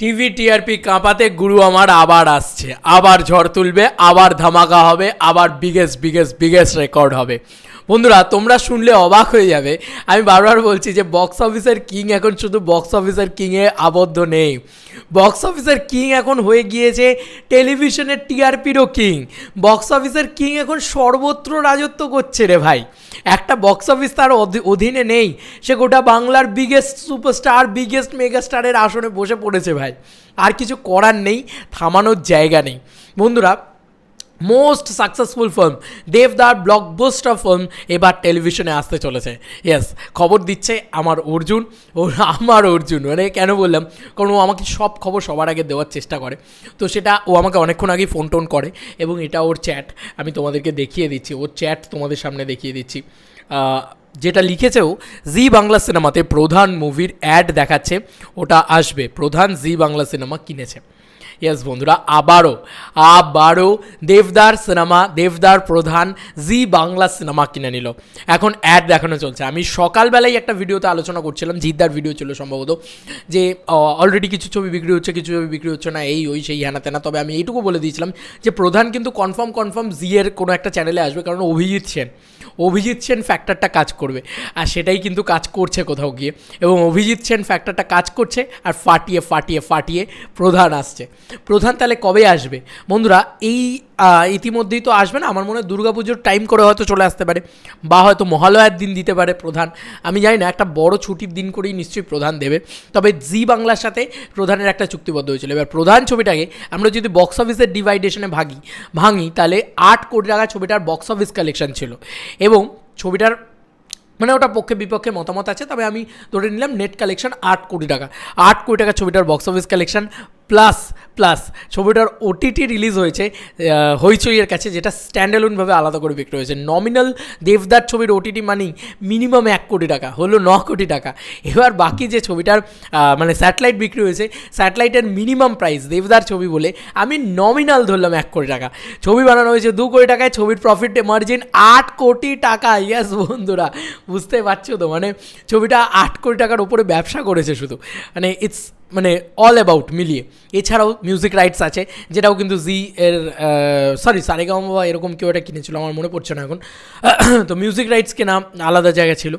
TV TRP কাঁপাতে গুরু আমার আবার আসছে, আবার ঝড় তুলবে, আবার ধামাকা হবে, আবার বিগেস্ট রেকর্ড হবে। বন্ধুরা, তোমরা শুনলে অবাক হয়ে যাবে। আমি বারবার বলছি যে বক্স অফিসের কিং এখন শুধু বক্স অফিসের কিংয়ে আবদ্ধ নেই। বক্স অফিসের কিং এখন হয়ে গিয়েছে টেলিভিশনের টিআরপিরও কিং। বক্স অফিসের কিং এখন সর্বত্র রাজত্ব করছে রে ভাই। একটা বক্স অফিস তার অধীনে নেই, সে গোটা বাংলার বিগেস্ট সুপারস্টার, বিগেস্ট মেগাস্টারের আসনে বসে পড়েছে ভাই। আর কিছু করার নেই, থামানোর জায়গা নেই। বন্ধুরা, মোস্ট সাকসেসফুল ফিল্ম দেবদার ব্লকবাস্টার ফিল্ম এবার টেলিভিশনে আসতে চলেছে। ইয়েস, খবর দিচ্ছে আমার অর্জুন। মানে কেন বললাম, কারণ ও আমাকে সব খবর সবার আগে দেওয়ার চেষ্টা করে। তো সেটা ও আমাকে অনেকক্ষণ আগেই ফোন টোন করে, এবং এটা ওর চ্যাট আমি তোমাদেরকে দেখিয়ে দিচ্ছি। ওর চ্যাট তোমাদের সামনে দেখিয়ে দিচ্ছি। যেটা লিখেছেও, জি বাংলা সিনেমাতে প্রধান মুভির অ্যাড দেখাচ্ছে, ওটা আসবে। প্রধান জি বাংলা সিনেমা কিনেছে। ইয়েস বন্ধুরা, আবারও দেবদার সিনেমা, দেবদার প্রধান জি বাংলা সিনেমা কিনে নিল। এখন অ্যাড দেখানো চলছে। আমি সকালবেলায় একটা ভিডিওতে আলোচনা করছিলাম, জিদ্দার ভিডিও ছিল সম্ভবত, যে অলরেডি কিছু ছবি বিক্রি হচ্ছে, কিছু ছবি বিক্রি হচ্ছে না, এই ওই সেই হ্যানা তেনা। তবে আমি এইটুকু বলে দিয়েছিলাম যে প্রধান কিন্তু কনফার্ম জি এর কোনো একটা চ্যানেলে আসবে, কারণ অভিজিৎ সেন ফ্যাক্টরটা কাজ করবে, আর সেটাই কিন্তু কাজ করছে কোথাও গিয়ে। এবং অভিজিৎ সেন ফ্যাক্টরটা কাজ করছে, আর ফাটিয়ে প্রধান আসছে। প্রধান তাহলে কবে আসবে বন্ধুরা? এই ইতিমধ্যেই তো আসবে না, আমার মনে হয় দুর্গাপুজোর টাইম করে হয়তো চলে আসতে পারে, বা হয়তো মহালয়ার দিন দিতে পারে প্রধান। আমি জানি না, একটা বড় ছুটির দিন করেই নিশ্চয়ই প্রধান দেবে। তবে জি বাংলার সাথে প্রধানের একটা চুক্তিবদ্ধ হয়েছিল। এবার প্রধান ছবিটাকে আমরা যদি বক্স অফিসের ডিভাইডেশনে ভাঙি, তাহলে 8 কোটি টাকা ছবিটার বক্স অফিস কালেকশন ছিল। এবং ছবিটার মানে ওটা পক্ষে বিপক্ষে মতামত আছে, তবে আমি ধরে নিলাম নেট কালেকশন 8 কোটি টাকা। 8 কোটি টাকা ছবিটার বক্স অফিস কালেকশন প্লাস ছবিটার ওটিটি রিলিজ হয়েছে হইচইয়ের কাছে, যেটা স্ট্যান্ডঅ্যালোনভাবে আলাদা করে বিক্রি হয়েছে। নমিনাল দেবদার ছবির ওটিটি মানি মিনিমাম 1 কোটি টাকা, হলো 9 কোটি টাকা। এবার বাকি যে ছবিটার মানে স্যাটেলাইট বিক্রি হয়েছে, স্যাটেলাইটের মিনিমাম প্রাইস দেবদার ছবি বলে আমি নমিনাল ধরলাম 1 কোটি টাকা। ছবি বানানো হয়েছে 2 কোটি টাকায়, ছবির প্রফিট মার্জিন 8 কোটি টাকা। ইয়াস বন্ধুরা, বুঝতে পারছো তো, মানে ছবিটা 8 কোটি টাকার উপরে ব্যবসা করেছে শুধু। মানে অল অ্যাবাউট মিলিয়ে। এছাড়াও মিউজিক রাইটস আছে, যেটাও কিন্তু জি এর সারেগামা এরকম কেউ এটা কিনেছিল, আমার মনে পড়ছে না এখন। তো মিউজিক রাইটস কেনা আলাদা জায়গা ছিল,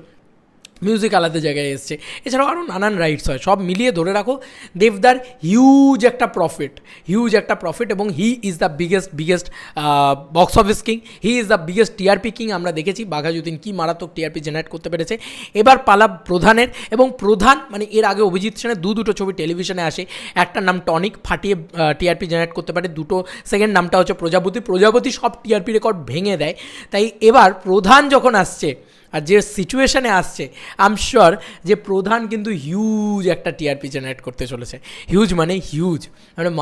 মিউজিক আলাদা জায়গায় এসছে। এছাড়াও আরও নানান রাইটস হয়, সব মিলিয়ে ধরে রাখো দেবদার হিউজ একটা প্রফিট। এবং he is the biggest box office king, he is the biggest TRP king. আমরা দেখেছি বাঘাযতীন কি মারাত্মক টিআরপি জেনারেট করতে পেরেছে। এবার পালা প্রধানের, এবং প্রধান মানে এর আগে অভিজিৎ সেনের দুটো ছবি টেলিভিশনে আসে। একটার নাম টনিক, ফাটিয়ে টিআরপি জেনারেট করতে পারে। সেকেন্ড নামটা হচ্ছে প্রজাপতি সব টিআরপি রেকর্ড ভেঙে দেয়। তাই এবার প্রধান যখন আসছে, আর যে সিচুয়েশানে আসছে, আই এম শিওর যে প্রধান কিন্তু হিউজ একটা টিআরপি জেনারেট করতে চলেছে। হিউজ মানে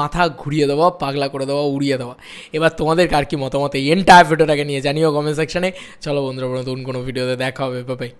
মাথা ঘুরিয়ে দেওয়া, পাগলা করে দেওয়া, উড়িয়ে দেওয়া। এবার তোমাদের কার কি মতামত এই এন্টায়ার ভিডিওটাকে নিয়ে জানিও কমেন্ট সেকশানে। চলো বন্ধুরা, নতুন কোনো ভিডিওতে দেখা হবে, বাই।